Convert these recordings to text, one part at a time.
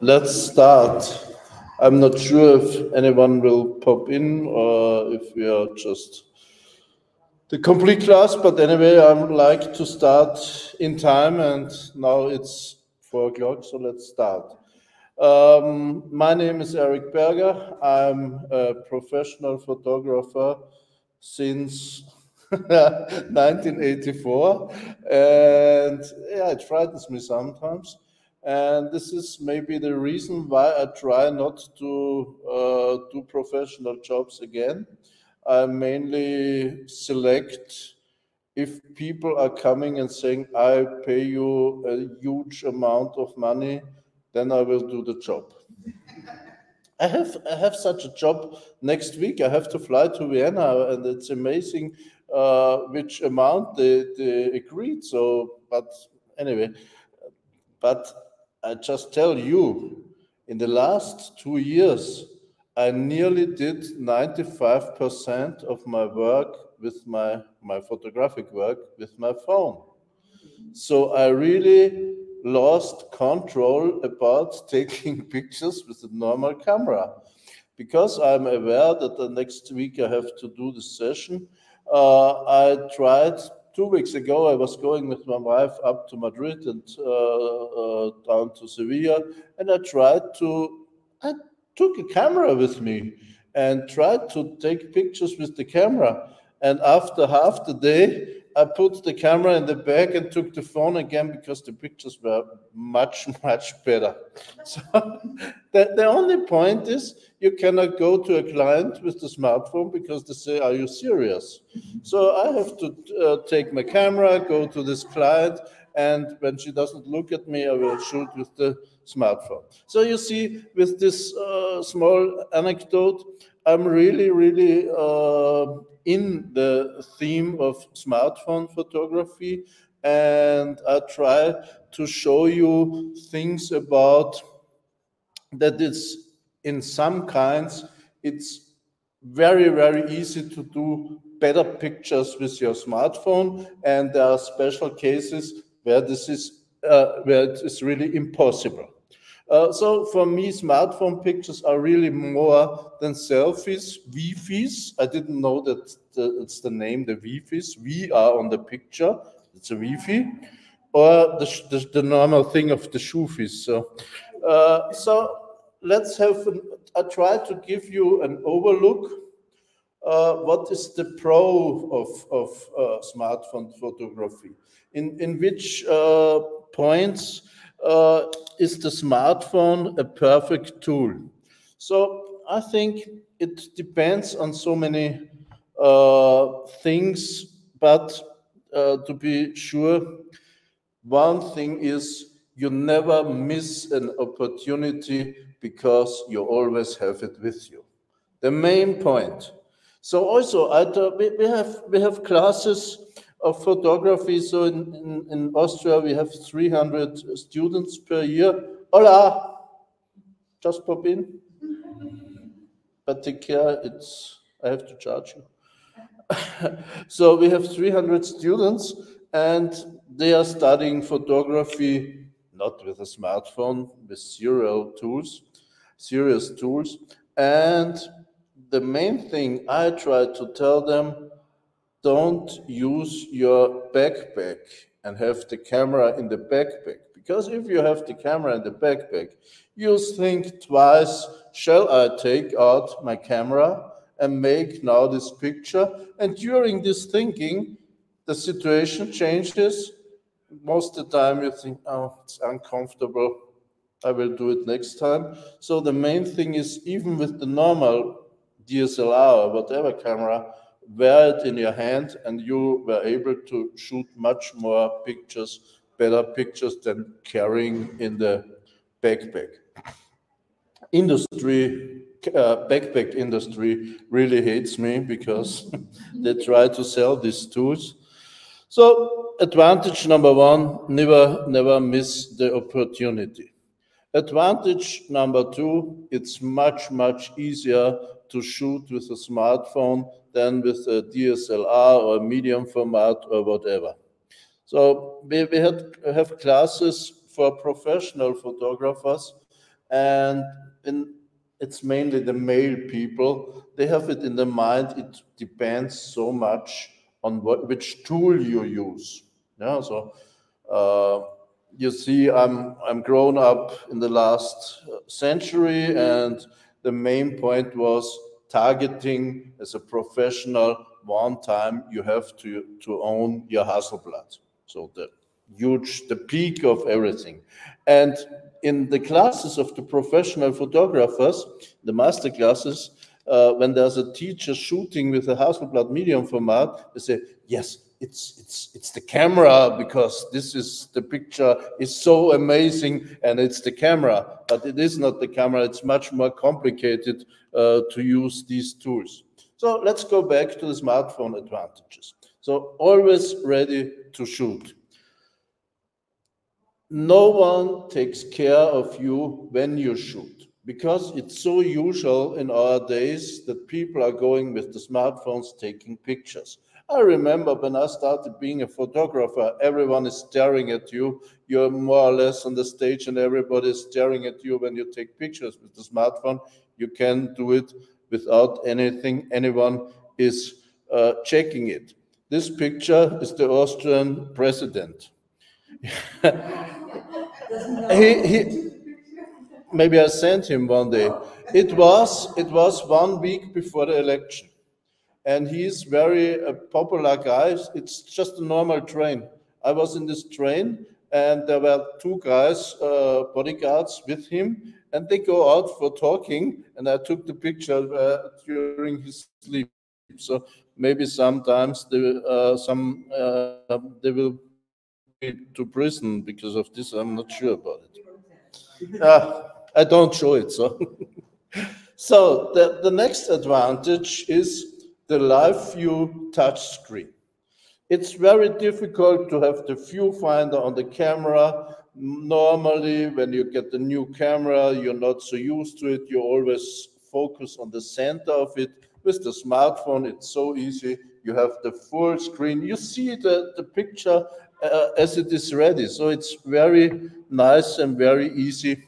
let's start. I'm not sure if anyone will pop in or if we are just the complete class, but anyway, I would like to start in time, and now it's 4 o'clock, so let's start. My name is Eric Berger. I'm a professional photographer since 1984, and yeah, it frightens me sometimes. And this is maybe the reason why I try not to do professional jobs again. I mainly select if people are coming and saying, I pay you a huge amount of money, then I will do the job. I have such a job next week. I have to fly to Vienna, and it's amazing which amount they agreed. So, but anyway, but I just tell you, in the last 2 years, I nearly did 95% of my work with my photographic work with my phone. So I really lost control about taking pictures with a normal camera. Because I'm aware that the next week I have to do the session, I tried 2 weeks ago. I was going with my wife up to Madrid and down to Sevilla, and I took a camera with me and tried to take pictures with the camera. And after half the day, I put the camera in the bag and took the phone again because the pictures were much, much better. So the only point is you cannot go to a client with the smartphone because they say, are you serious? So I have to take my camera, go to this client, and when she doesn't look at me, I will shoot with the smartphone. So you see, with this small anecdote, I'm really, really in the theme of smartphone photography, and I try to show you things about that it's in some kinds, it's very, very easy to do better pictures with your smartphone, and there are special cases where this is where it is really impossible. So for me, smartphone pictures are really more than selfies, Wi-Fis. I didn't know that it's the name, the Wi-Fis. We are on the picture, it's a Wi-Fi, or the normal thing of the Shufis. So let's have, I try to give you an overlook. What is the pro of smartphone photography? In which points is the smartphone a perfect tool? So I think it depends on so many things, but to be sure, one thing is you never miss an opportunity because you always have it with you. The main point. So also, we have classes of photography. So in Austria, we have 300 students per year. Hola, just pop in. But take care, I have to charge you. So we have 300 students, and they are studying photography, not with a smartphone, with serious tools. And the main thing I try to tell them, don't use your backpack and have the camera in the backpack. Because if you have the camera in the backpack, you think twice, shall I take out my camera and make now this picture? And during this thinking, the situation changes. Most of the time you think, oh, it's uncomfortable, I will do it next time. So the main thing is, even with the normal DSLR or whatever camera, wear it in your hand, and you were able to shoot much more pictures, better pictures than carrying in the backpack. Backpack industry really hates me because they try to sell these tools. So advantage number one, never miss the opportunity. Advantage number two, it's much, much easier to shoot with a smartphone than with a DSLR or a medium format or whatever. So we have classes for professional photographers, and it's mainly the male people. They have it in their mind. It depends so much on which tool you use. Yeah, so you see, I'm grown up in the last century, and the main point was targeting as a professional. One time you have to own your Hasselblad. So the peak of everything. And in the classes of the professional photographers, the master classes, when there's a teacher shooting with a Hasselblad medium format, they say, yes, it's the camera, because the picture is so amazing and it's the camera, but it is not the camera. It's much more complicated to use these tools. So let's go back to the smartphone advantages. So always ready to shoot. No one takes care of you when you shoot, because it's so usual in our days that people are going with the smartphones taking pictures. I remember when I started being a photographer, everyone is staring at you. You're more or less on the stage and everybody is staring at you when you take pictures with the smartphone. You can do it without anyone is checking it. This picture is the Austrian president. Maybe I sent him one day. It was 1 week before the election, and he's very popular guy. It's just a normal train. I was in this train, and there were two guys, bodyguards, with him, and they go out for talking, and I took the picture during his sleep. So maybe sometimes they will to prison because of this. I'm not sure about it. I don't show it. So the next advantage is the live view touch screen. It's very difficult to have the viewfinder on the camera. Normally, when you get the new camera, you're not so used to it. You always focus on the center of it. With the smartphone, it's so easy. You have the full screen. You see the picture as it is ready. So it's very nice and very easy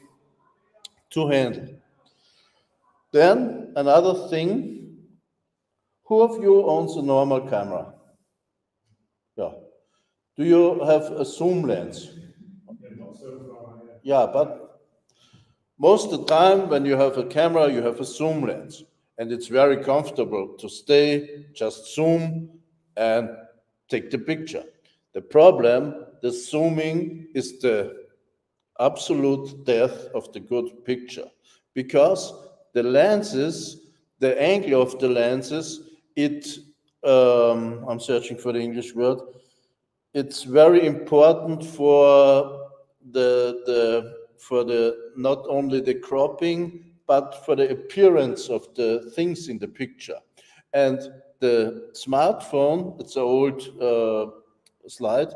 to handle. Then another thing, who of you owns a normal camera? Yeah. Do you have a zoom lens? Yeah, but most of the time when you have a camera, you have a zoom lens. And it's very comfortable to stay, just zoom and take the picture. The problem, the zooming is the absolute death of the good picture, because the lenses, the angle of the lenses, I'm searching for the English word, it's very important for not only the cropping, but for the appearance of the things in the picture. And the smartphone, it's an old slide,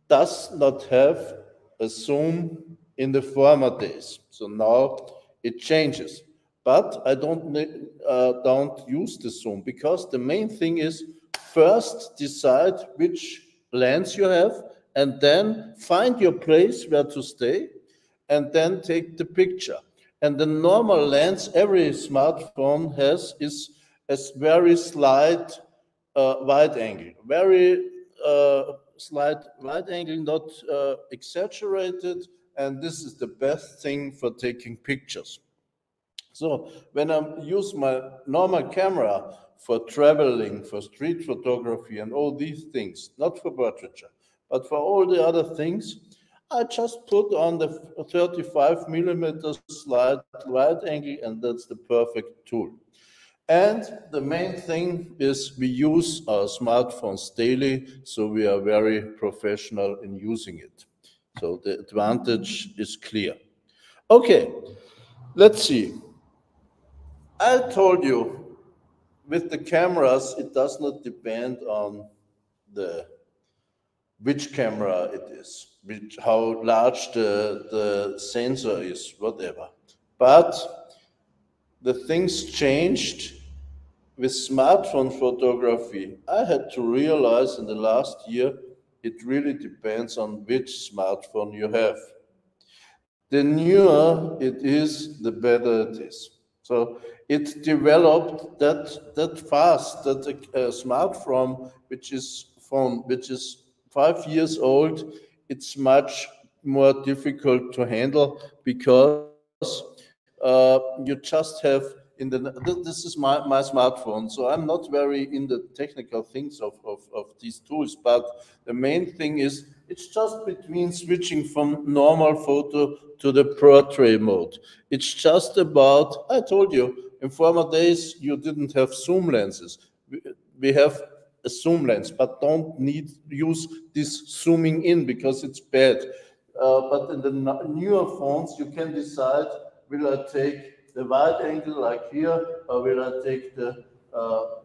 does not have a zoom in the former days. So now it changes. But I don't use the zoom, because the main thing is first decide which lens you have, and then find your place where to stay, and then take the picture. And the normal lens every smartphone has is a very slight wide angle, very slight wide angle, not exaggerated, and this is the best thing for taking pictures. So when I use my normal camera for traveling, for street photography and all these things, not for portraiture, but for all the other things, I just put on the 35mm slide wide angle, and that's the perfect tool. And the main thing is we use our smartphones daily, so we are very professional in using it. So the advantage is clear. Okay, let's see. I told you, with the cameras, it does not depend on which camera it is, how large the sensor is, whatever. But the things changed with smartphone photography. I had to realize in the last year, it really depends on which smartphone you have. the newer it is, the better it is. So it developed that fast that a smartphone, which is 5 years old, it's much more difficult to handle because you just have this is my smartphone, so I'm not very in the technical things of these tools, but the main thing is it's just between switching from normal photo to the portrait mode. It's just about, I told you, in former days you didn't have zoom lenses. We have a zoom lens, but don't use this zooming in because it's bad. But in the newer phones, you can decide, will I take the wide angle like here, or will I take the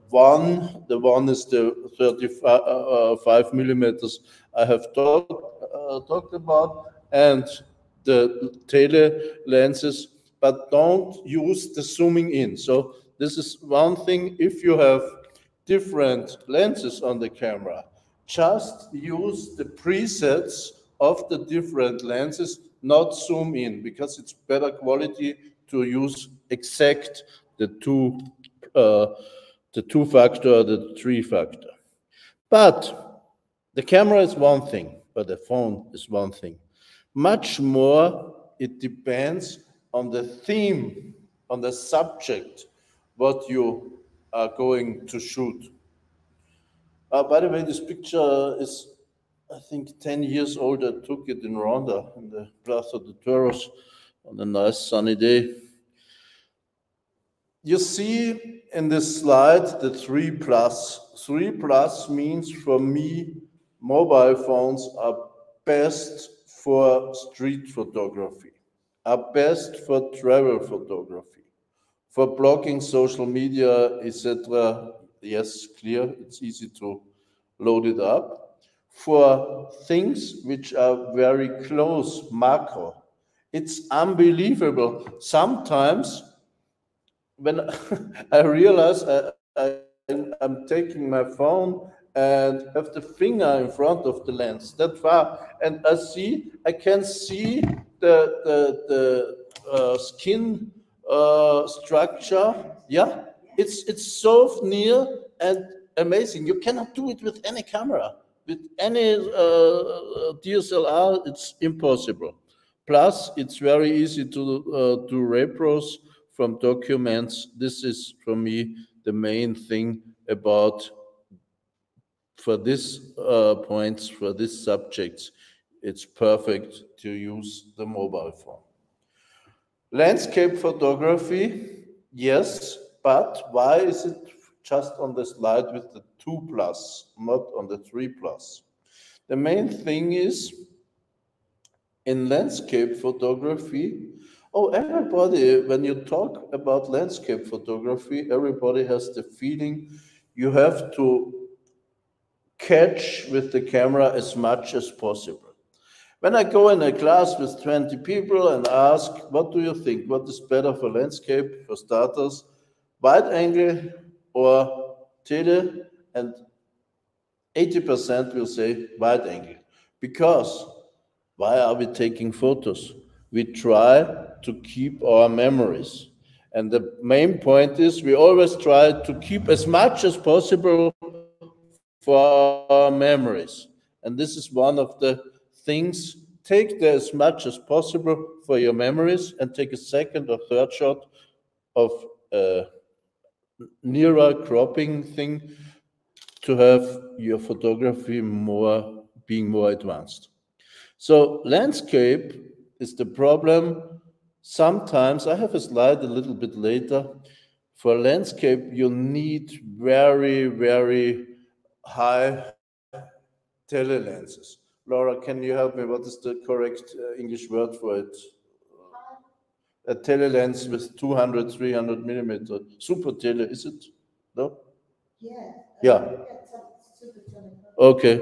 one? The one is the 35 millimeters I have talked about, and the tele lenses, but don't use the zooming in. So this is one thing. If you have different lenses on the camera, just use the presets of the different lenses, not zoom in, because it's better quality to use exact the two factor, the three factor. But the camera is one thing, but the phone is one thing. Much more, it depends on the theme, on the subject, what you are going to shoot. By the way, this picture is, I think, 10 years old. I took it in Ronda, in the Plaza de Toros, on a nice sunny day. You see in this slide the 3+. 3+ means, for me, mobile phones are best for street photography, are best for travel photography, for blogging, social media, etc. Yes, clear, it's easy to load it up. For things which are very close, macro, it's unbelievable. Sometimes when I realize I'm taking my phone and have the finger in front of the lens that far, and I can see the skin structure. Yeah, it's so near and amazing. You cannot do it with any camera, with any DSLR. It's impossible. Plus, it's very easy to do repros from documents. This is, for me, the main thing about, for this points, for these subjects, it's perfect to use the mobile phone. Landscape photography, yes, but why is it just on the slide with the 2+, not on the 3+? The main thing is, in landscape photography, everybody, when you talk about landscape photography, everybody has the feeling you have to catch with the camera as much as possible. When I go in a class with 20 people and ask, what do you think? What is better for landscape, for starters, wide angle or tele? And 80% will say wide angle. Because why are we taking photos? We try to keep our memories. And the main point is we always try to keep as much as possible for our memories. And this is one of the things. Take as much as possible for your memories and take a second or third shot of a nearer cropping thing to have your photography being more advanced. So landscape is the problem. Sometimes, I have a slide a little bit later, for landscape you need very, very high tele lenses. Laura, can you help me? What is the correct English word for it? A tele lens with 200, 300 millimeter. Super tele, is it? No? Yeah. Yeah. Okay.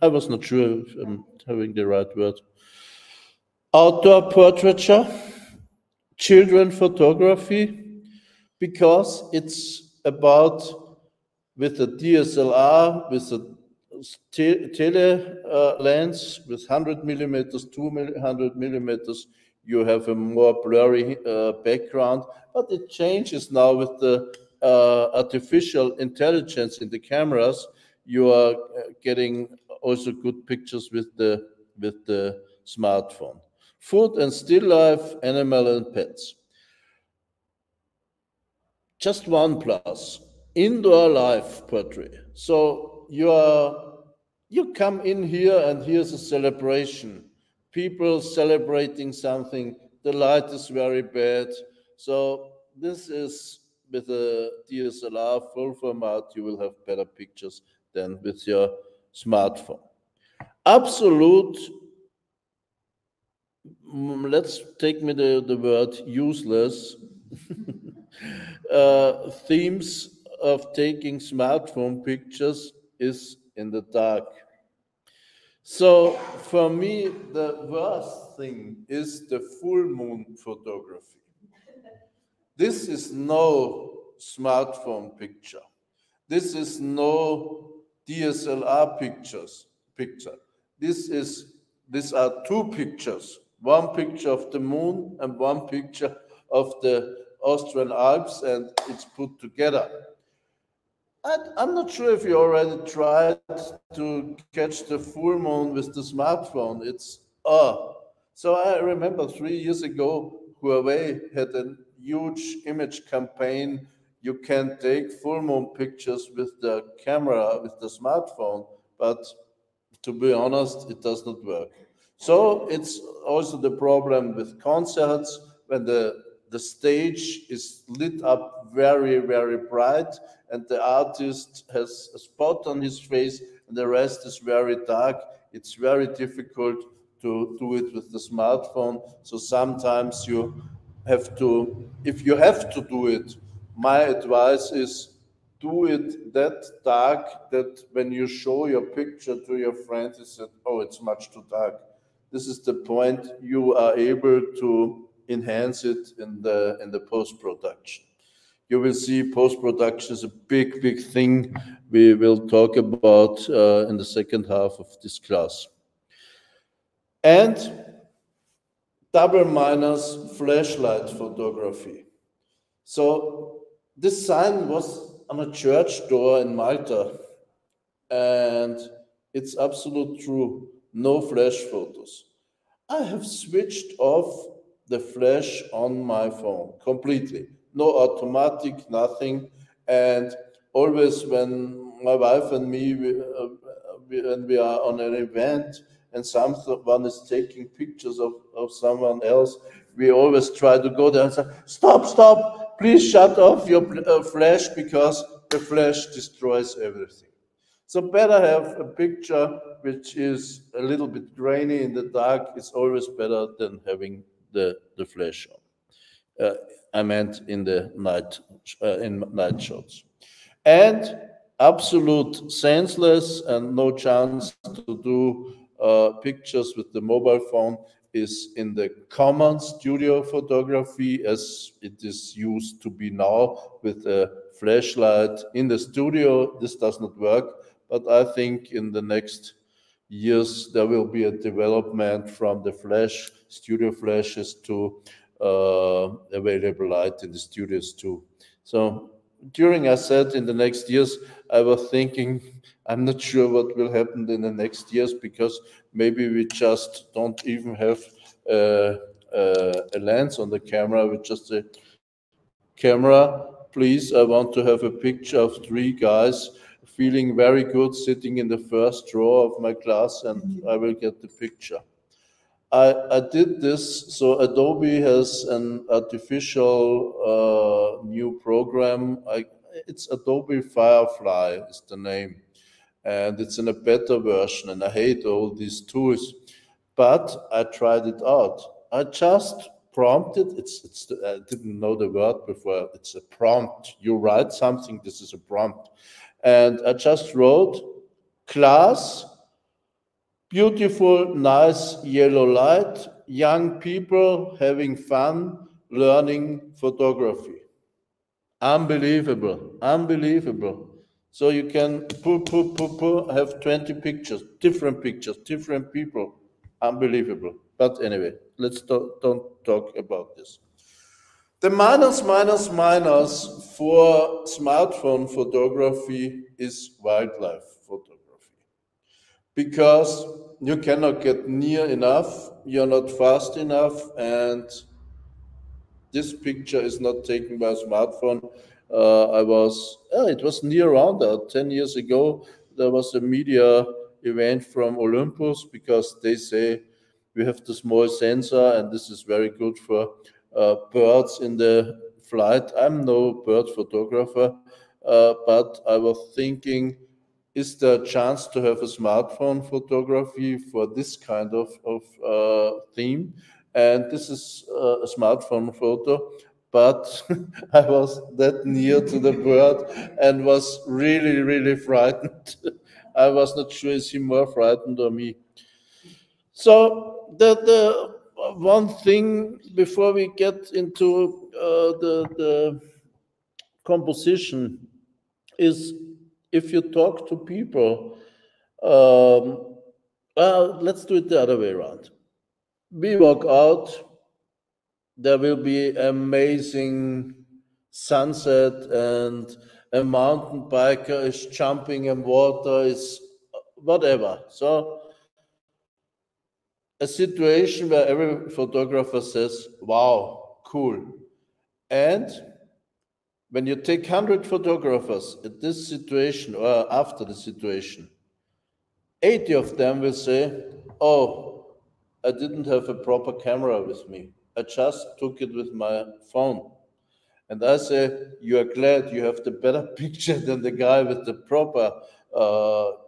I was not sure if I'm having the right word. Outdoor portraiture, children photography, because it's about, with a DSLR, with a tele lens with 100 millimeters, 200 millimeters, you have a more blurry background, but it changes now with the artificial intelligence in the cameras. You are getting also good pictures with the smartphone. Food and still life, animal and pets. Just one plus, indoor life portrait. So you come in here and here's a celebration. People celebrating something. The light is very bad. So this is with a DSLR full format, you will have better pictures than with your smartphone. Absolute, let's take me the word useless. Themes of taking smartphone pictures is in the dark. So for me, the worst thing is the full moon photography. This is no smartphone picture. This is no DSLR picture. These are two pictures. One picture of the moon and one picture of the Austrian Alps, and it's put together. I'm not sure if you already tried to catch the full moon with the smartphone. So I remember 3 years ago, Huawei had a huge image campaign. You can take full moon pictures with the camera, with the smartphone, but to be honest, it does not work. So it's also the problem with concerts when the stage is lit up very, very bright and the artist has a spot on his face and the rest is very dark. It's very difficult to do it with the smartphone. So sometimes you have to, if you have to do it, my advice is do it that dark that when you show your picture to your friend, he said, oh, it's much too dark. This is the point. You are able to enhance it in the post-production. You will see post-production is a big, big thing we will talk about in the second half of this class. And double minus flashlight photography. So this sign was on a church door in Malta, and it's absolute true. No flash photos. I have switched off the flash on my phone completely. No automatic, nothing. And always when my wife and me, when we are on an event and someone is taking pictures of someone else, we always try to go there and say, stop, please shut off your flash because the flash destroys everything. So better have a picture which is a little bit grainy in the dark. It's always better than having the flash on. I meant in the night shots. And absolute senseless and no chance to do pictures with the mobile phone is in the common studio photography as it is used to be now with a flashlight in the studio. This does not work. But I think in the next years, there will be a development from the flash, studio flashes to available light in the studios too. So I said in the next years, I was thinking, I'm not sure what will happen in the next years because maybe we just don't even have a lens on the camera. We just say, camera, please, I want to have a picture of 3 guys feeling very good sitting in the first row of my class and I will get the picture. I did this, so Adobe has an artificial new program. It's Adobe Firefly is the name. And it's in a beta version and I hate all these tools. But I tried it out. I just prompted, I didn't know the word before, it's a prompt. You write something, this is a prompt. And I just wrote, class, beautiful, nice yellow light, young people having fun, learning photography. Unbelievable, unbelievable. So you can have 20 pictures, different people. Unbelievable. But anyway, don't talk about this. The minus for smartphone photography is wildlife photography, because you cannot get near enough, you're not fast enough, and this picture is not taken by a smartphone. It was near around 10 years ago. There was a media event from Olympus, because they say we have the small sensor and this is very good for birds in the flight. I'm no bird photographer, but I was thinking, is there a chance to have a smartphone photography for this kind of theme? And this is a smartphone photo, but I was that near to the bird and was really, really frightened. I was not sure, is he more frightened or me? So the one thing before we get into the composition is, if you talk to people, let's do it the other way around. We walk out, there will be amazing sunset and a mountain biker is jumping in water, is whatever. So a situation where every photographer says, wow, cool. And when you take 100 photographers at this situation or after the situation, 80 of them will say, oh, I didn't have a proper camera with me. I just took it with my phone. And I say, you are glad you have the better picture than the guy with the proper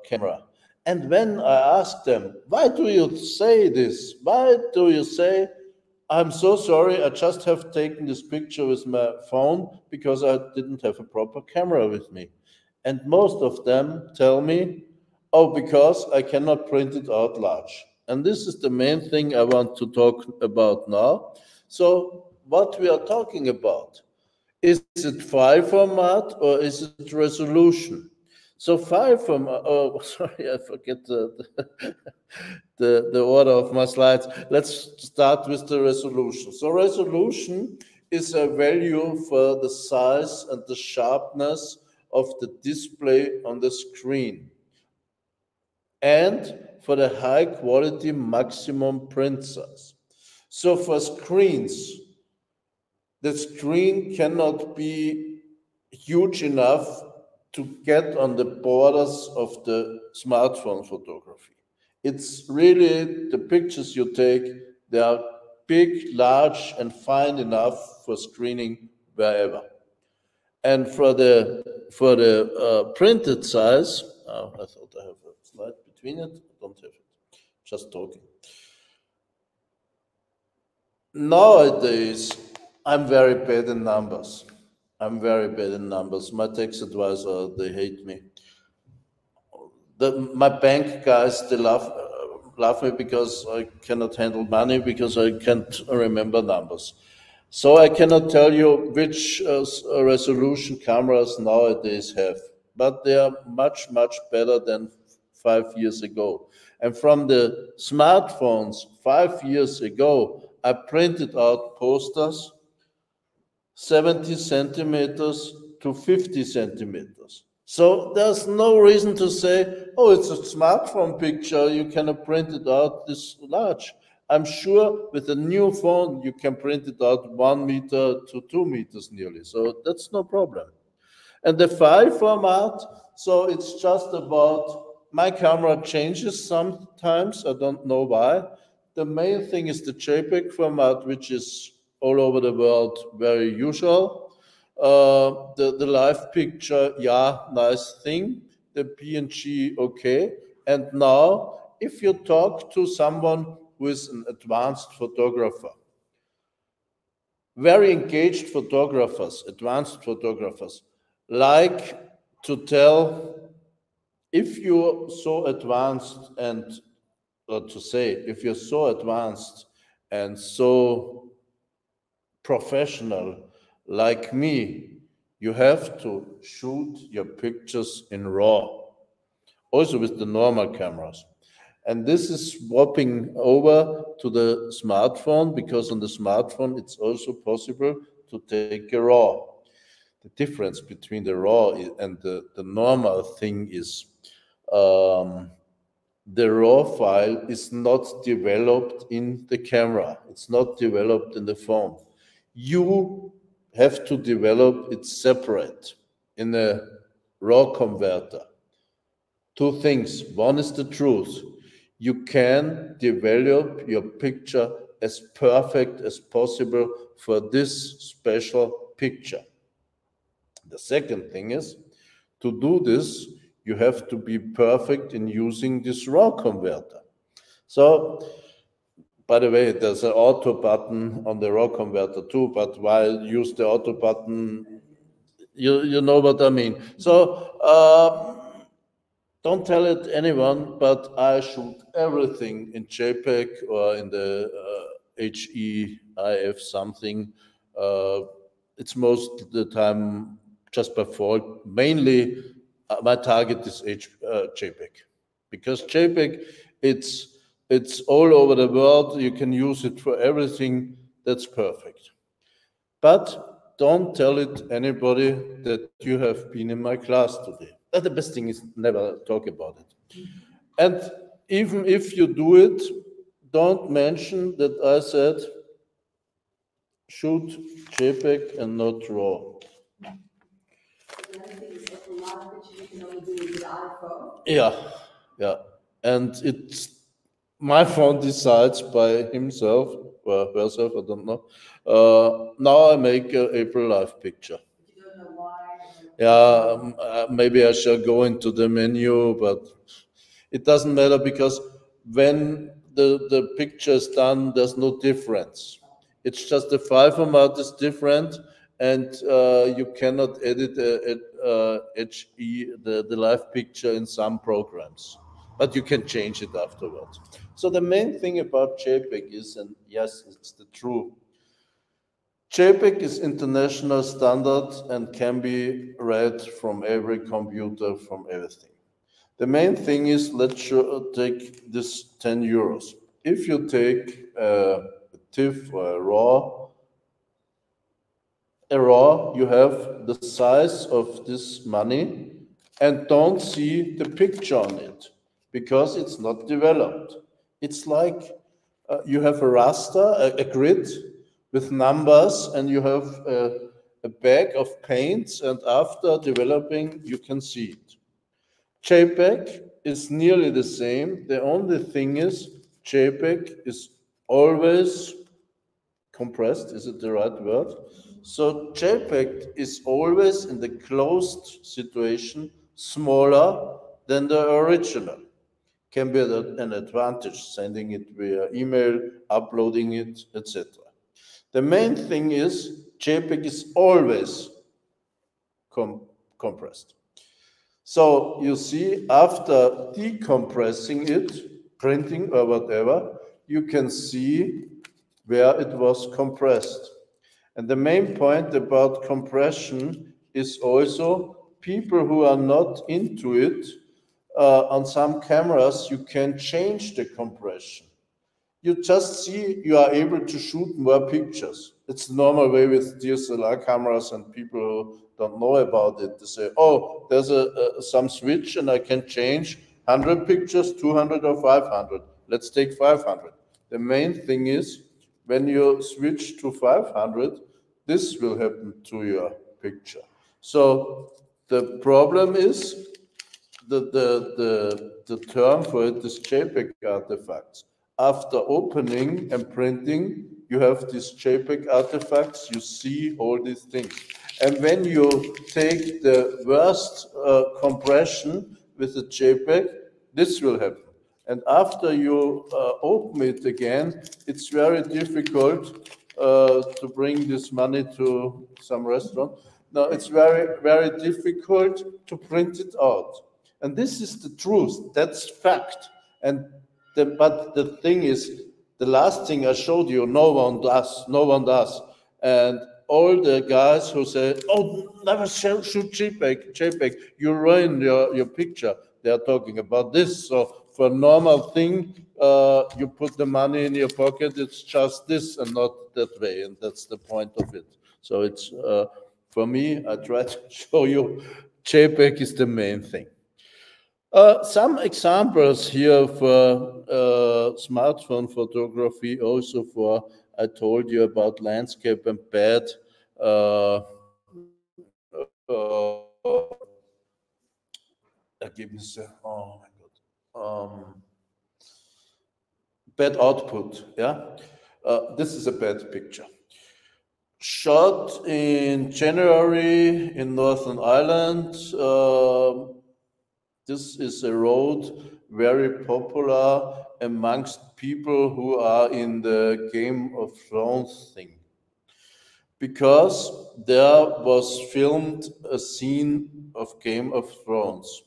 camera. And when I ask them, why do you say this? Why do you say, I'm so sorry, I just have taken this picture with my phone because I didn't have a proper camera with me? And most of them tell me, oh, because I cannot print it out large. And this is the main thing I want to talk about now. So what we are talking about, is it file format or is it resolution? So file format, oh, sorry, I forget the order of my slides. Let's start with the resolution. So resolution is a value for the size and the sharpness of the display on the screen, and for the high quality maximum print size. So for screens, the screen cannot be huge enough to get on the borders of the smartphone photography. It's really the pictures you take, they are big, large, and fine enough for screening wherever. And for the printed size, I thought I have a slide between it. I don't have it. Just talking. Nowadays, I'm very bad in numbers. My tax advisor, they hate me. My bank guys, they love me because I cannot handle money, because I can't remember numbers. So I cannot tell you which resolution cameras nowadays have, but they are much, much better than 5 years ago. And from the smartphones 5 years ago, I printed out posters 70 centimeters to 50 centimeters. So there's no reason to say, oh, it's a smartphone picture, you cannot print it out this large. I'm sure with a new phone, you can print it out 1 meter to 2 meters nearly. So that's no problem. And the file format, so it's just about, my camera changes sometimes, I don't know why. The main thing is the JPEG format, which is all over the world very usual. The live picture, yeah, nice thing. The PNG, okay. And now, if you talk to someone who is an advanced photographer, very engaged photographers, advanced photographers, like to tell, if you're so advanced and, or to say, if you're so advanced and so professional like me, you have to shoot your pictures in RAW, also with the normal cameras. And this is swapping over to the smartphone, because on the smartphone it's also possible to take a RAW. The difference between the RAW and the normal thing is the RAW file is not developed in the camera. It's not developed in the phone. You have to develop it separate in a RAW converter. Two things. One is the truth. You can develop your picture as perfect as possible for this special picture. The second thing is, to do this, you have to be perfect in using this RAW converter. So, by the way, there's an auto button on the RAW converter too, but why use the auto button? You know what I mean. So, don't tell it anyone, but I shoot everything in JPEG or in the HEIF something. It's most of the time just by default. Mainly, my target is JPEG, because JPEG, it's all over the world. You can use it for everything. That's perfect. But don't tell it anybody that you have been in my class today. The best thing is never talk about it. And even if you do it, don't mention that I said shoot JPEG and not RAW. The other thing is that a lot of pictures you can only do with the iPhone. Yeah. And it's my phone decides by himself or herself, I don't know. Now I make an April Live picture. You don't know why. Yeah, maybe I shall go into the menu, but it doesn't matter, because when the picture is done, there's no difference. It's just the file format is different, and you cannot edit HE, the live picture, in some programs, but you can change it afterwards. So the main thing about JPEG is, and yes, it's the truth, JPEG is international standard and can be read from every computer, from everything. The main thing is, let's take this 10 euros. If you take a TIFF or a RAW, you have the size of this money and don't see the picture on it, because it's not developed. It's like you have a raster, a grid with numbers, and you have a bag of paints, and after developing, you can see it. JPEG is nearly the same. The only thing is, JPEG is always compressed. Is it the right word? So JPEG is always, in the closed situation, smaller than the original. Can be an advantage, sending it via email, uploading it, etc. The main thing is, JPEG is always compressed. So you see, after decompressing it, printing or whatever, you can see where it was compressed. And the main point about compression is also, people who are not into it, on some cameras, you can change the compression. You just see you are able to shoot more pictures. It's the normal way with DSLR cameras, and people who don't know about it, they say, oh, there's some switch and I can change 100 pictures, 200 or 500. Let's take 500. The main thing is, when you switch to 500, this will happen to your picture. So the problem is, the term for it is JPEG artifacts. After opening and printing, you have these JPEG artifacts, you see all these things. And when you take the worst compression with the JPEG, this will happen. And after you open it again, it's very difficult to bring this money to some restaurant. Now, it's very, very difficult to print it out. And this is the truth, that's fact. But the thing is, the last thing I showed you, no one does. And all the guys who say, oh, never shoot JPEG, you ruin your picture. They are talking about this. So for a normal thing, you put the money in your pocket, it's just this and not that way, and that's the point of it. So it's, for me, I try to show you JPEG is the main thing. Some examples here for smartphone photography, also for, I told you about landscape and bad Ergebnisse. Oh my God. Bad output, yeah? This is a bad picture. Shot in January in Northern Ireland. This is a road very popular amongst people who are in the Game of Thrones thing, because there was filmed a scene of Game of Thrones.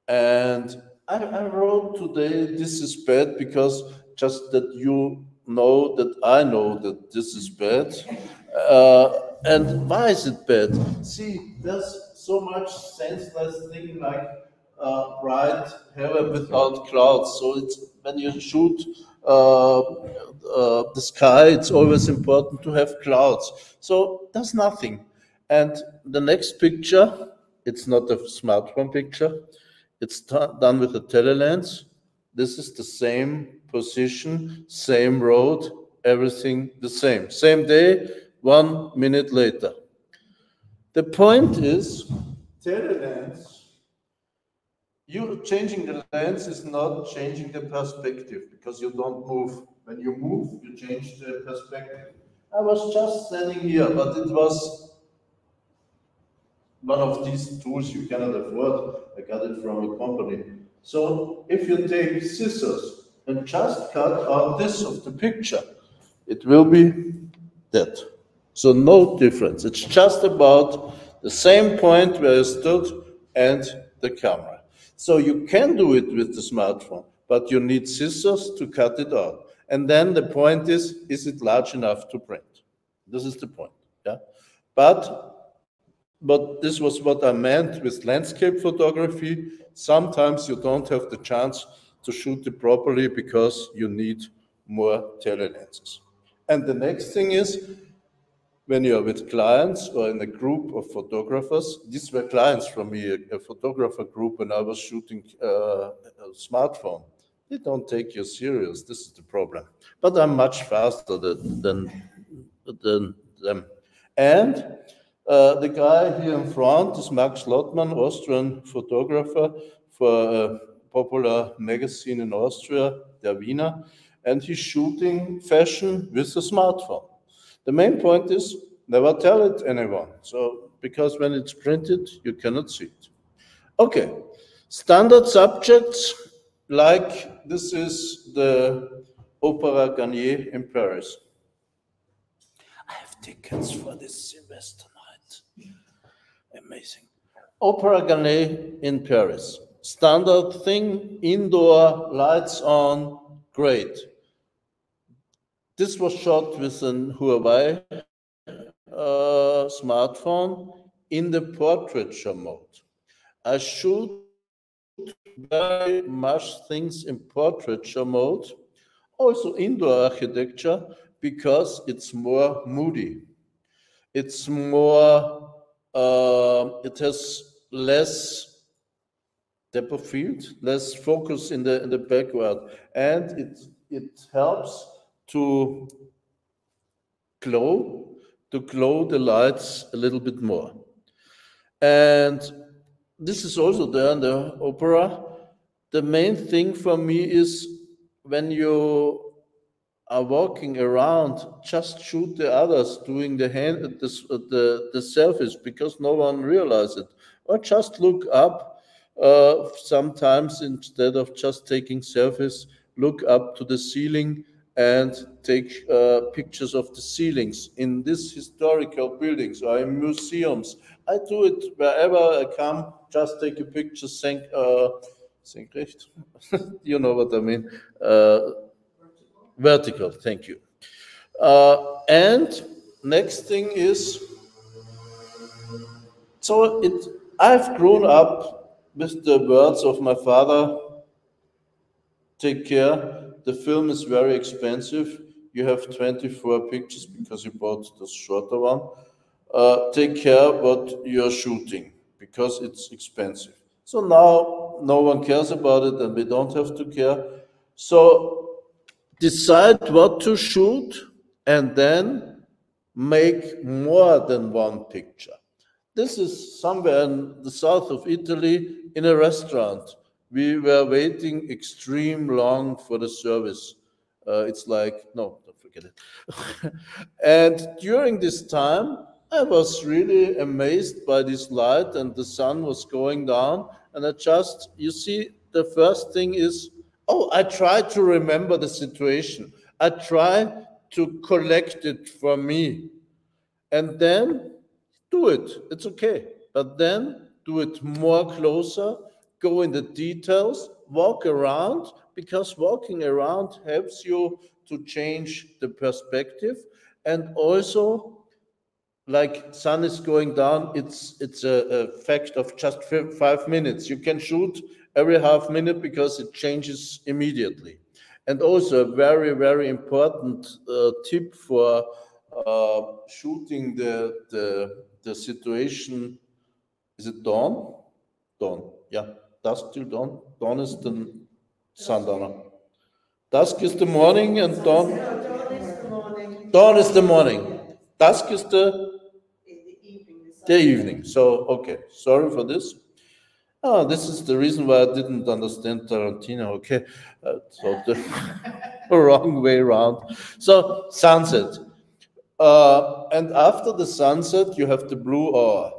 And I wrote today, this is bad, because just that you know that I know that this is bad. And why is it bad? See, there's so much senseless thing like bright heaven without clouds. So it's when you shoot the sky, it's always important to have clouds. So there's nothing. And the next picture, it's not a smartphone picture. It's done with a telelens. This is the same position, same road, everything the same. Same day, 1 minute later. The point is, telelens, you changing the lens is not changing the perspective, because you don't move. When you move, you change the perspective. I was just standing here, but it was one of these tools you cannot afford. I got it from a company. So if you take scissors and just cut out this of the picture, it will be that. So no difference. It's just about the same point where you stood and the camera. So you can do it with the smartphone, but you need scissors to cut it out. And then the point is it large enough to print? This is the point, yeah? But this was what I meant with landscape photography. Sometimes you don't have the chance to shoot it properly because you need more telelenses. And the next thing is, when you are with clients or in a group of photographers, these were clients from me, a photographer group, and I was shooting a smartphone. They don't take you serious. This is the problem. But I'm much faster than them. And the guy here in front is Max Lottmann, Austrian photographer for a popular magazine in Austria, Der Wiener, and he's shooting fashion with a smartphone. The main point is never tell it anyone. So, because when it's printed, you cannot see it. Okay, standard subjects, like this is the Opera Garnier in Paris. I have tickets for this semester night. Amazing. Opera Garnier in Paris. Standard thing, indoor, lights on, great. This was shot with an Huawei smartphone in the portraiture mode. I shoot very much things in portraiture mode, also indoor architecture, because it's more moody. It's more, it has less depth of field, less focus in the background, and it helps to glow the lights a little bit more. And this is also there in the opera. The main thing for me is when you are walking around, just shoot the others doing the selfies, because no one realizes it. Or just look up. Sometimes instead of just taking selfies, look up to the ceiling and take pictures of the ceilings in these historical buildings or in museums. I do it wherever I come, just take a picture, senkrecht, you know what I mean, vertical, thank you. And next thing is, so I've grown up with the words of my father, take care. The film is very expensive. You have 24 pictures because you bought the shorter one. Take care what you're shooting because it's expensive. So now no one cares about it and we don't have to care. So decide what to shoot and then make more than one picture. This is somewhere in the south of Italy in a restaurant. We were waiting extreme long for the service. It's like, no, don't forget it. And during this time, I was really amazed by this light and the sun was going down. And I just, you see, the first thing is, oh, I try to remember the situation. I try to collect it for me. And then do it. It's okay. But then do it more closer, go in the details, walk around, because walking around helps you to change the perspective. And also, like sun is going down, it's a fact of just 5 minutes. You can shoot every half minute because it changes immediately. And also a very, very important tip for shooting the situation. Is it dawn? Dawn, yeah. Dusk till dawn. Dawn is the sundowner. Dusk is the morning and dawn. Dawn is the morning. Dawn is the morning. Dusk is the evening. the evening. So okay, sorry for this. Oh, this is the reason why I didn't understand Tarantino. Okay, so the wrong way around. So sunset. And after the sunset, you have the blue hour,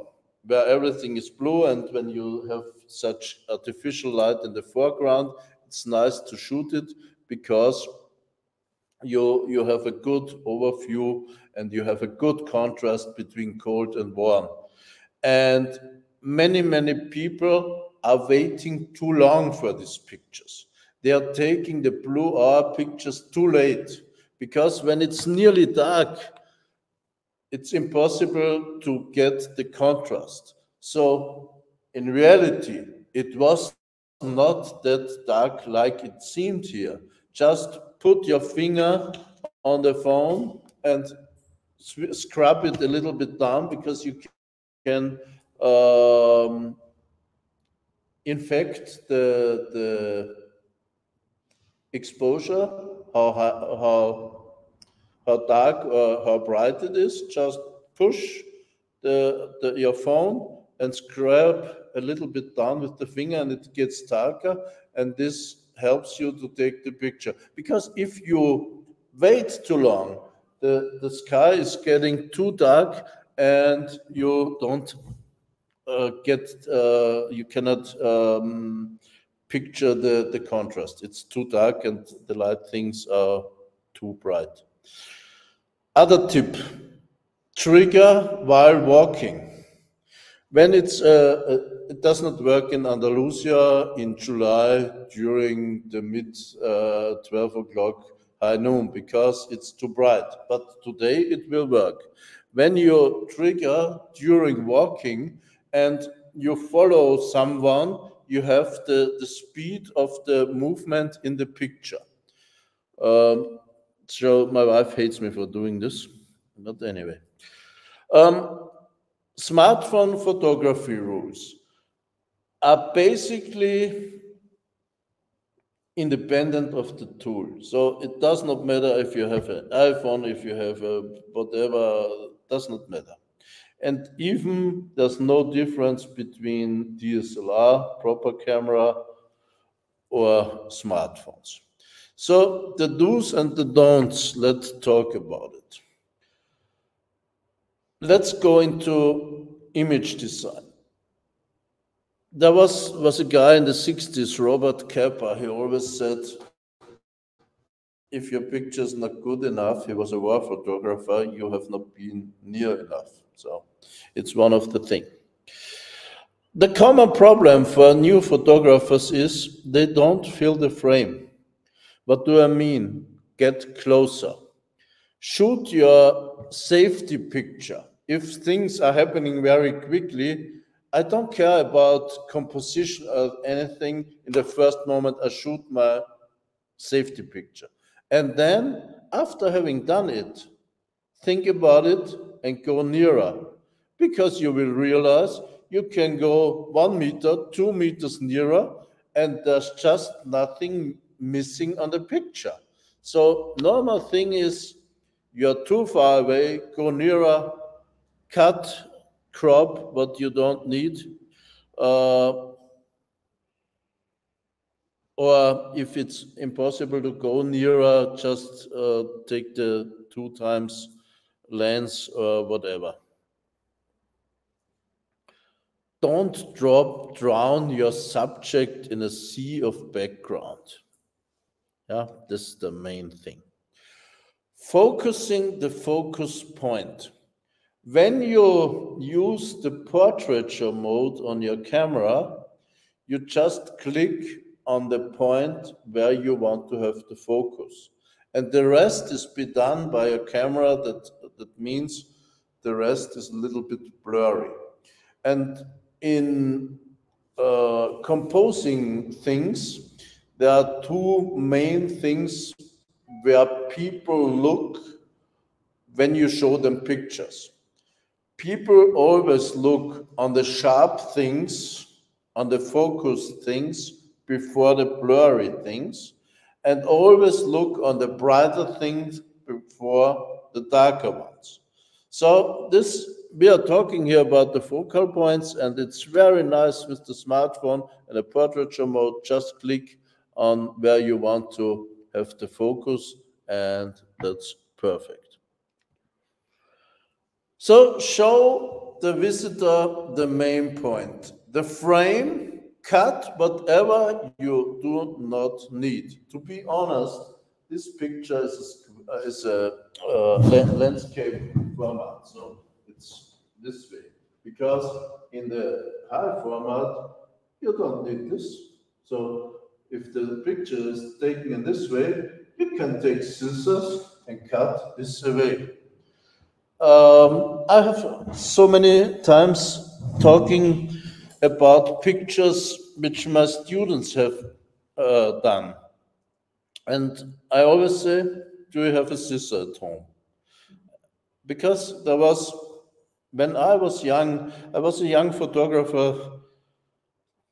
where everything is blue. And when you have such artificial light in the foreground, it's nice to shoot it because you have a good overview and you have a good contrast between cold and warm. And many people are waiting too long for these pictures. They are taking the blue hour pictures too late because when it's nearly dark, it's impossible to get the contrast. So in reality, it was not that dark like it seemed here. Just put your finger on the phone and scrub it a little bit down because you can infect the exposure, how dark or how bright it is. Just push your phone and scrub a little bit down with the finger and it gets darker, and this helps you to take the picture. Because if you wait too long, the sky is getting too dark and you don't you cannot picture the contrast. It's too dark and the light things are too bright. Other tip, trigger while walking. When it does not work in Andalusia in July during the mid 12 o'clock high noon because it's too bright. But today it will work. When you trigger during walking and you follow someone, you have the speed of the movement in the picture. So my wife hates me for doing this, but anyway. Smartphone photography rules are basically independent of the tool. So it does not matter if you have an iPhone, if you have a whatever, does not matter. And even there's no difference between DSLR, proper camera, or smartphones. So the do's and the don'ts, let's talk about it. Let's go into image design. There was a guy in the 60s, Robert Capa. He always said, if your picture is not good enough, he was a war photographer, you have not been near enough. So it's one of the things. The common problem for new photographers is they don't fill the frame. What do I mean? Get closer. Shoot your safety picture. If things are happening very quickly, I don't care about composition or anything. In the first moment, I shoot my safety picture. And then, after having done it, think about it and go nearer, because you will realize you can go 1 meter, 2 meters nearer, and there's just nothing missing on the picture. So normal thing is you're too far away, go nearer, cut, crop what you don't need. Or if it's impossible to go nearer, just take the 2 times lens or whatever. Don't drown your subject in a sea of background. Yeah, this is the main thing. Focusing the focus point. When you use the portraiture mode on your camera, you just click on the point where you want to have the focus. And the rest is be done by a camera. That means the rest is a little bit blurry. And in composing things, there are 2 main things where people look when you show them pictures. People always look on the sharp things, on the focused things, before the blurry things, and always look on the brighter things before the darker ones. So we are talking here about the focal points, and it's very nice with the smartphone and the portraiture mode. Just click on where you want to have the focus, and that's perfect. So show the visitor the main point. The frame, cut whatever you do not need. To be honest, this picture is a landscape format, so it's this way. Because in the high format, you don't need this. So if the picture is taken in this way, you can take scissors and cut this away. I have so many times talking about pictures which my students have done. And I always say, do you have a scissor at home? Because when I was young, I was a young photographer,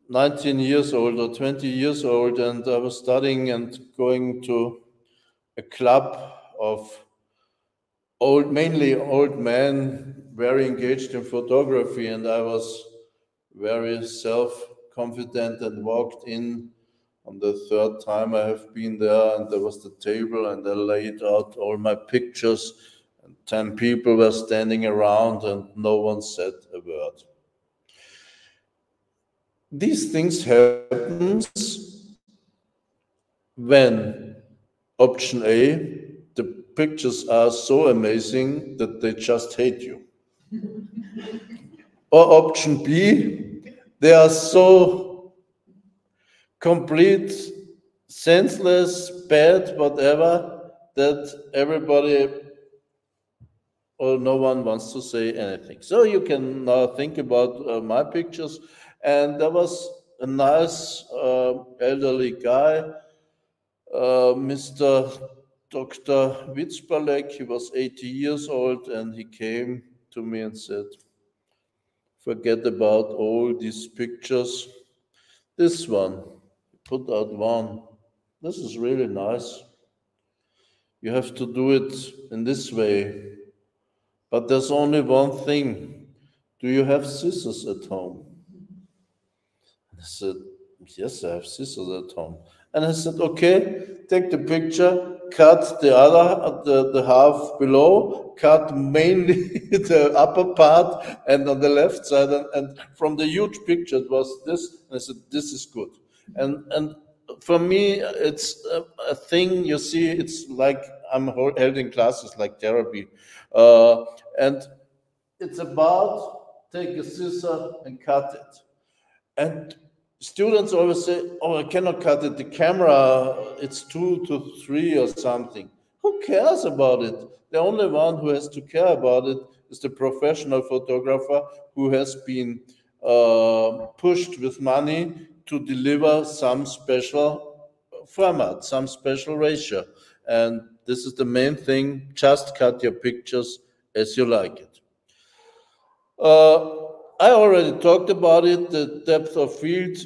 19 years old or 20 years old, and I was studying and going to a club of mainly old men, very engaged in photography, and I was very self-confident and walked in on the 3rd time I have been there, and there was the table, and I laid out all my pictures, and 10 people were standing around, and no one said a word. These things happen when option A, the pictures are so amazing that they just hate you. Or option B, they are so complete, senseless, bad, whatever, that everybody or no one wants to say anything. So you can now think about my pictures. And there was a nice elderly guy, Mr. Dr. Witzbalek. He was 80 years old, and he came to me and said, forget about all these pictures. This one, put out one. This is really nice. You have to do it in this way. But there's only one thing. Do you have scissors at home? I said, yes, I have scissors at home. And I said, okay, take the picture, cut the half below, cut mainly the upper part, and on the left side, and from the huge picture it was this, and I said, this is good. And for me, it's a thing, you see, it's like I'm holding classes like therapy. And it's about take a scissor and cut it. And students always say, oh, I cannot cut it. The camera, it's 2 to 3 or something. Who cares about it? The only one who has to care about it is the professional photographer who has been pushed with money to deliver some special format, some special ratio. And this is the main thing, just cut your pictures as you like it. I already talked about it, the depth of field,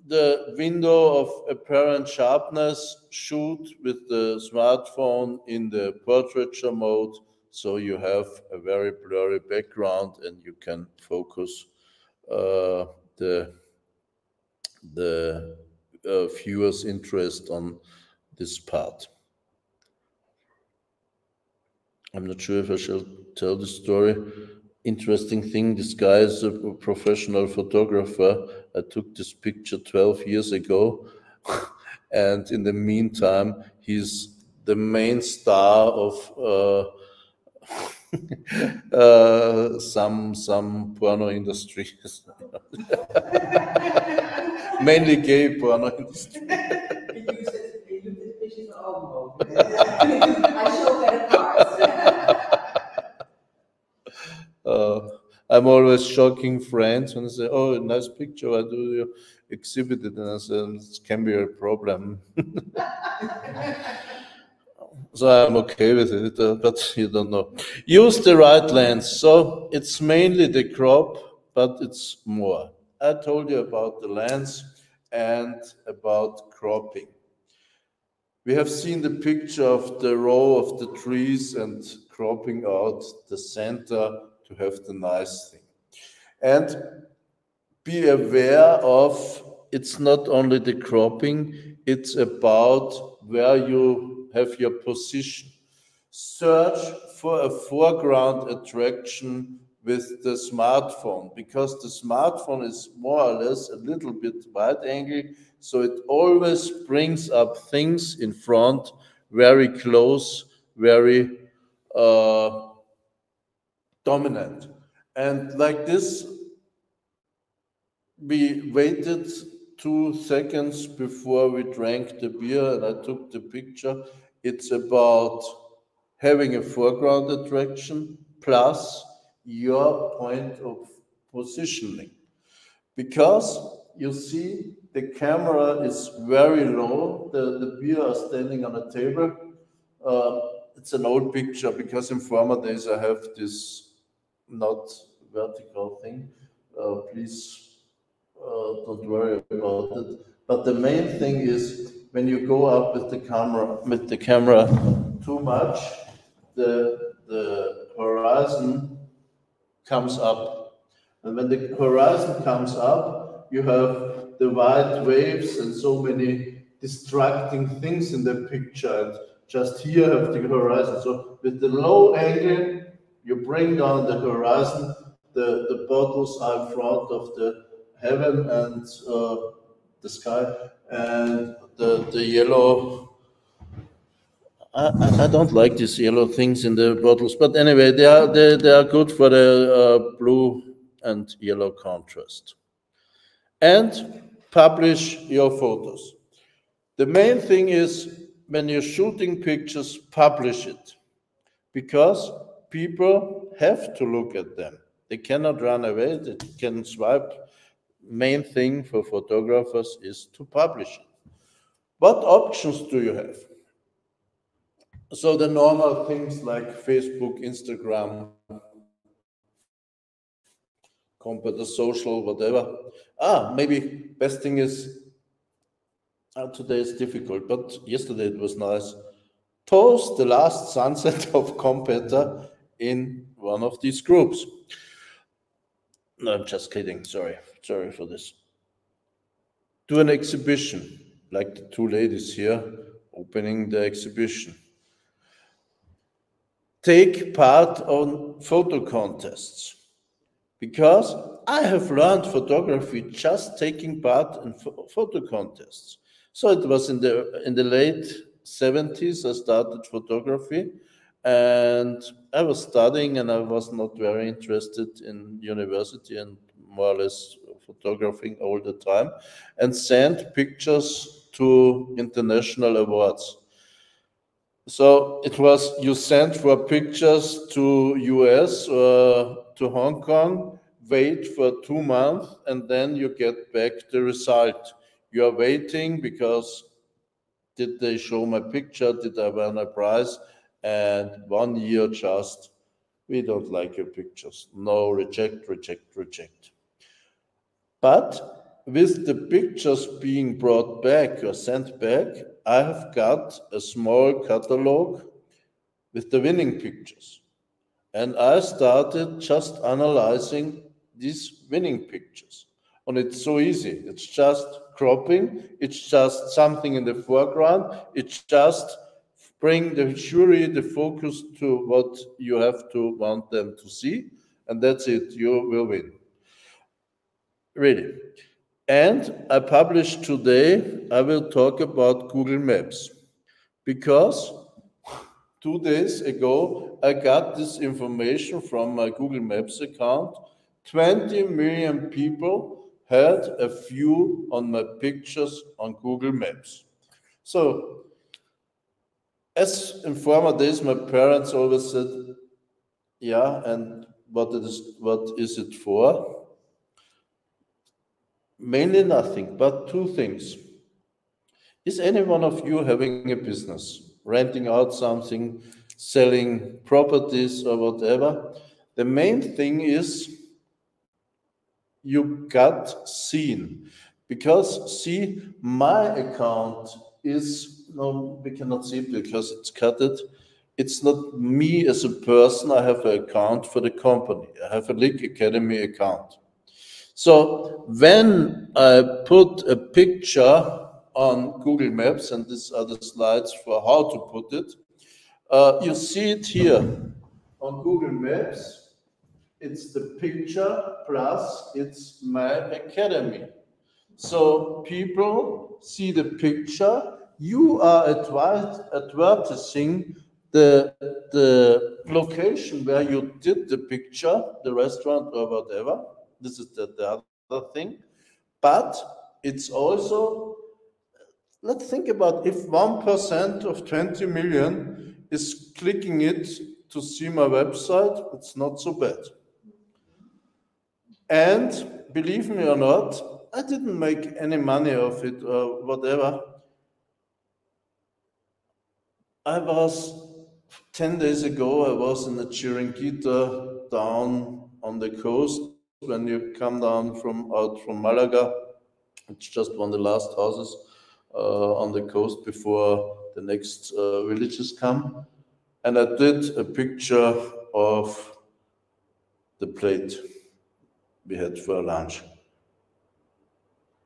the window of apparent sharpness, shoot with the smartphone in the portraiture mode, so you have a very blurry background and you can focus the viewer's interest on this part. I'm not sure if I shall tell the story. Interesting thing, this guy is a professional photographer. I took this picture 12 years ago, and in the meantime, he's the main star of some porno industry. Mainly gay porno industry. I show better parts. I'm always shocking friends when they say, "Oh, nice picture. Why do you exhibit it?" And I say, "It can be a problem." So I'm okay with it, but you don't know. Use the right lens. So it's mainly the crop, but it's more. I told you about the lens and about cropping. We have seen the picture of the row of the trees and cropping out the center to have the nice thing. And be aware of, it's not only the cropping, it's about where you have your position. Search for a foreground attraction with the smartphone, because the smartphone is more or less a little bit wide angle, so it always brings up things in front very close, very dominant. And like this, we waited 2 seconds before we drank the beer and I took the picture. It's about having a foreground attraction plus your point of positioning. Because you see the camera is very low, the beer are standing on a table. It's an old picture because in former days I have this not vertical thing. Please don't worry about it. But the main thing is when you go up with the camera too much, the horizon comes up. And when the horizon comes up, you have the white waves and so many distracting things in the picture. And just here have the horizon. So with the low angle, you bring down the horizon, the bottles are in front of the heaven and the sky, and the yellow. I don't like these yellow things in the bottles, but anyway, they are good for the blue and yellow contrast. And publish your photos. The main thing is when you're shooting pictures, publish it, because people have to look at them. They cannot run away. They can swipe. Main thing for photographers is to publish it. What options do you have? So the normal things like Facebook, Instagram, Computer Social, whatever. Maybe best thing is, today is difficult, but yesterday it was nice. Post the last sunset of Computer in one of these groups. No, I'm just kidding. Sorry for this. Do an exhibition, like the two ladies here opening the exhibition. Take part on photo contests, because I have learned photography just taking part in photo contests. So it was in the late 70s I started photography, and I was studying and I was not very interested in university and more or less photographing all the time, and sent pictures to international awards. So it was, you sent for pictures to US or to Hong Kong, wait for 2 months, and then you get back the result. You are waiting because did they show my picture? Did I win a prize? And 1 year just, we don't like your pictures. No, reject, reject, reject. But with the pictures being brought back or sent back, I have got a small catalog with the winning pictures. And I started just analyzing these winning pictures. And it's so easy. It's just cropping. It's just something in the foreground. It's just bring the jury, the focus to what you have to want them to see. And that's it. You will win. Really. And I published today, I will talk about Google Maps. Because 2 days ago, I got this information from my Google Maps account. 20 million people had a view on my pictures on Google Maps. So, as in former days, my parents always said, yeah, and what is it for? Mainly nothing, but 2 things. Is any one of you having a business, renting out something, selling properties or whatever? The main thing is you got seen. Because, see, my account is, no, we cannot see it because it's cutted. It's not me as a person. I have an account for the company. I have a Leak Academy account. So when I put a picture on Google Maps, and these are the slides for how to put it, you see it here on Google Maps. It's the picture plus it's my academy. So people see the picture. You are advertising the location where you did the picture, the restaurant or whatever. This is the other thing. But it's also, let's think about if 1% of 20 million is clicking it to see my website, it's not so bad. And believe me or not, I didn't make any money of it or whatever. I was 10 days ago, I was in a Chiringuito down on the coast. When you come down out from Malaga, it's just one of the last houses on the coast before the next villages come. And I did a picture of the plate we had for lunch.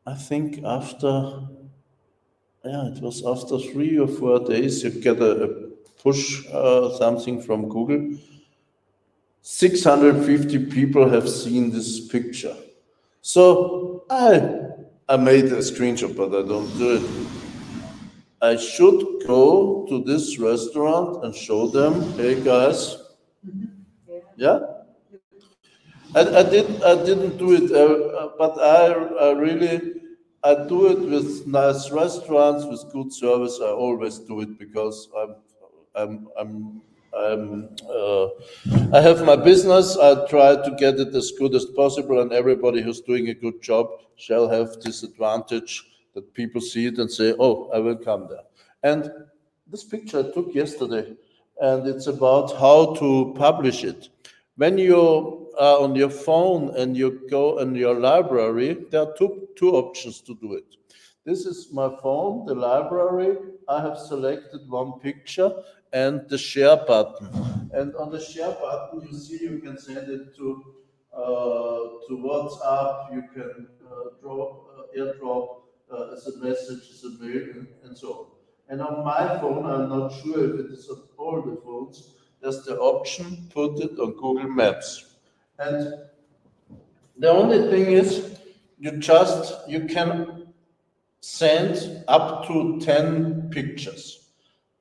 I think after, it was after 3 or 4 days, you get a push something from Google. 650 people have seen this picture. So I made a screenshot, but I don't do it. I should go to this restaurant and show them, hey guys, yeah? I didn't do it, but I do it with nice restaurants, with good service. I always do it because I have my business. I try to get it as good as possible, and everybody who's doing a good job shall have this advantage that people see it and say, oh, I will come there. And this picture I took yesterday, and it's about how to publish it. When you are on your phone and you go in your library, there are two options to do it. This is my phone, the library. I have selected one picture and the share button. And on the share button, you see you can send it to WhatsApp, you can airdrop as a message, as a mail, and so on. And on my phone, I'm not sure if it is on all the phones, there's the option, put it on Google Maps. And the only thing is, you can send up to 10 pictures.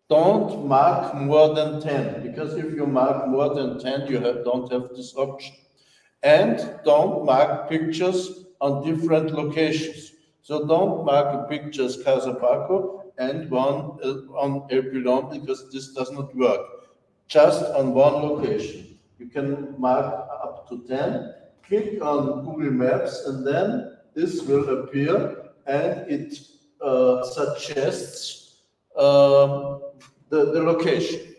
Don't mark more than 10, because if you mark more than 10, you don't have this option. And don't mark pictures on different locations. So don't mark a picture as Casa Paco and one on El Pilon, because this does not work. Just on one location. You can mark up to 10, click on Google Maps, and then this will appear, and it suggests the location.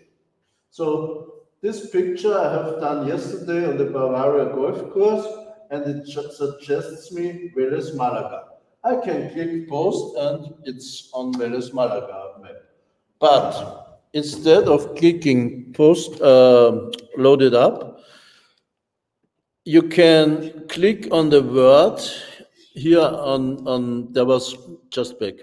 So this picture I have done yesterday on the Bavaria golf course, and it suggests me Vélez Málaga. I can click post and it's on Vélez Málaga map. But instead of clicking post loaded up, you can click on the word here on there was just back.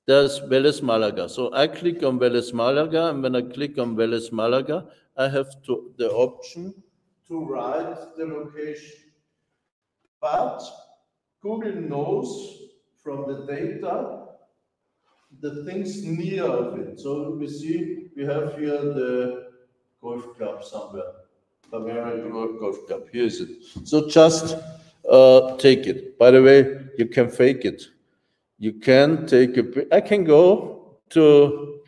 There's Vélez Málaga. So I click on Vélez Málaga, and when I click on Vélez Málaga, I have the option to write the location. But Google knows from the data the things near of it. So we see we have here the golf club somewhere. Bavaria Golf Club. Here is it. So just take it. By the way, you can fake it. You can take I can go to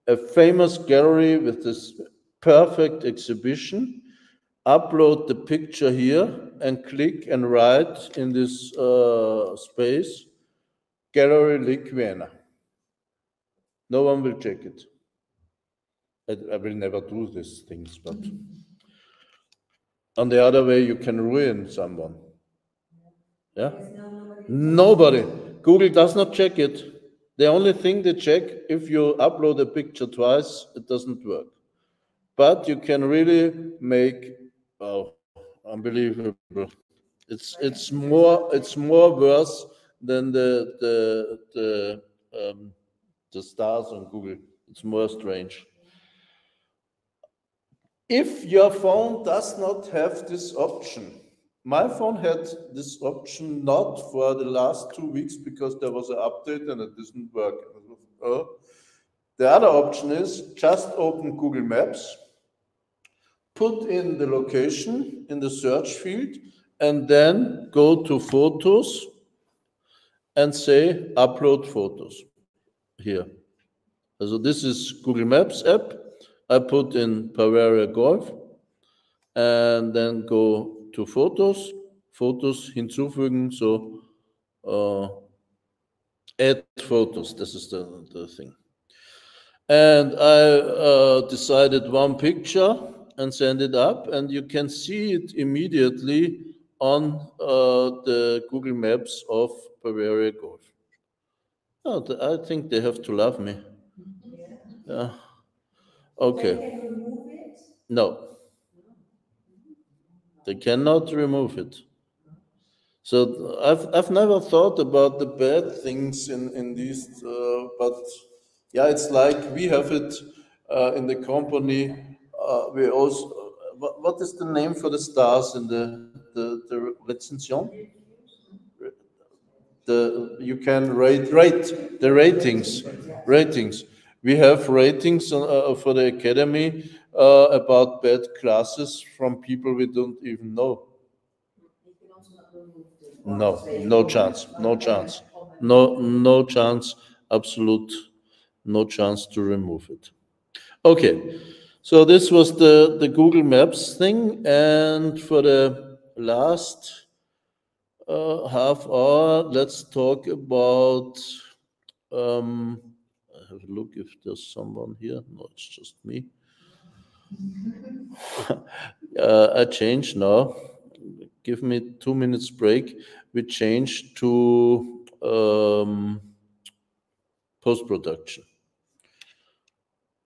a famous gallery with this perfect exhibition, upload the picture here, and click and write in this space, Gallery Lake Vienna. No one will check it. I will never do these things, but on the other way, you can ruin someone. Yeah? Nobody. Google does not check it. The only thing they check, if you upload a picture twice, it doesn't work. But you can really make, unbelievable. It's more worse than the stars on Google. It's more strange. If your phone does not have this option, my phone had this option not for the last 2 weeks because there was an update and it didn't work. The other option is just open Google Maps, put in the location in the search field, and then go to Photos and say upload photos here. So this is Google Maps app. I put in Bavaria Golf and then go to Photos, Photos hinzufügen, so add photos, this is the thing. And I decided one picture and send it up, and you can see it immediately on the Google Maps of Bavaria Golf. Oh, I think they have to love me. Yeah. Okay. They can remove it? No. They cannot remove it. So I've never thought about the bad things in these, but yeah, it's like we have it in the company. We also, what is the name for the stars in the recension? You can rate the ratings. We have ratings for the academy about bad classes from people we don't even know. No chance, no chance, absolute no chance to remove it. Okay, so this was the Google Maps thing, and for the last half hour, let's talk about, I have a look if there's someone here. No, it's just me. I change now. Give me 2 minutes break. We change to post-production.